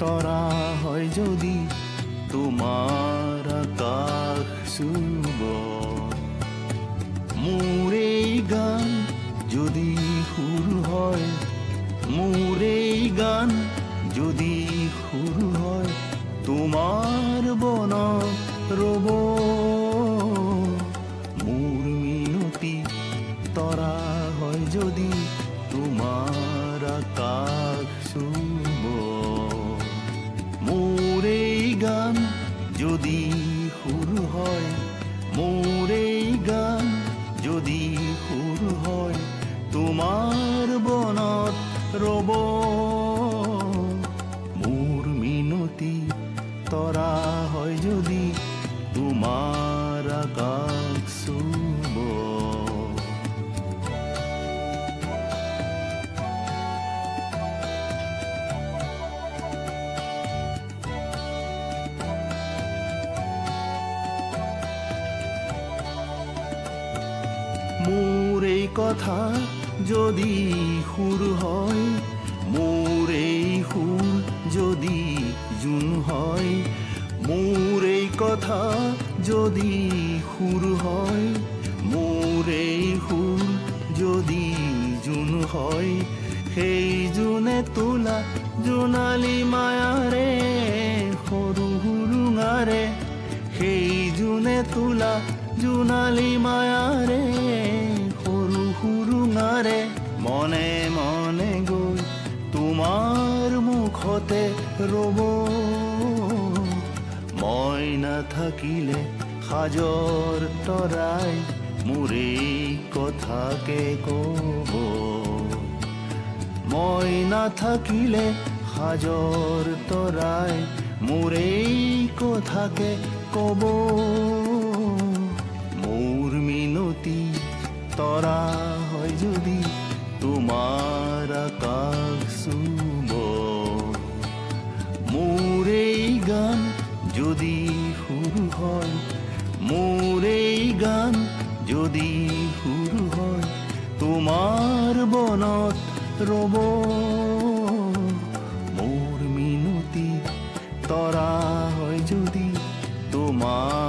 তৰা হয় যদি তোমাৰ আকাশ চুব, মোৰ এই গান যদি সুৰ হয়, মোৰ এই গান যদি সুৰ হয়, তোমাৰ বনত ৰ'ব। মোৰ মিনতি তৰা হয় যদি তোমাৰ আকাশ চুব, মোৰ এই গান যদি সুৰ হয়, মোৰ এই গান যদি সুৰ হয়, তোমাৰ বনত ৰ'ব। মোৰ মিনতি তৰা হয় যদি তোমাৰ আকাশ চুব। মোৰ এই কথা যদি সুৰ হয়, মোৰ এই সুৰ যদি জোন হয়, মোৰ এই কথা যদি সুৰ হয়, মোৰ এই সুৰ যদি জোন হয়, সেই জোনে তোলা জোনালী মায়াৰে সৰু সুৰুঙাৰে, সেই জোনে তোলা জোনালী মায়াৰে সৰু সুৰুঙাৰে, মনে মনে গৈ তোমাৰ মুখতে ৰ'ব। মই নাথাকিলে সাজৰ তৰাই মোৰ এই কথাকে ক'ব, মই নাথাকিলে সাজৰ তৰাই মোৰ এই কথাকে ক'ব। মোৰ মিনতি তৰা হয় যদি তোমাৰ আকাশ চুব, মোৰ এই গান যদি সুৰ হয়, মোৰ এই গান যদি সুৰ হয়, তোমাৰ বনত ৰ'ব। মোৰ মিনতি তৰা হয় যদি তোমাৰ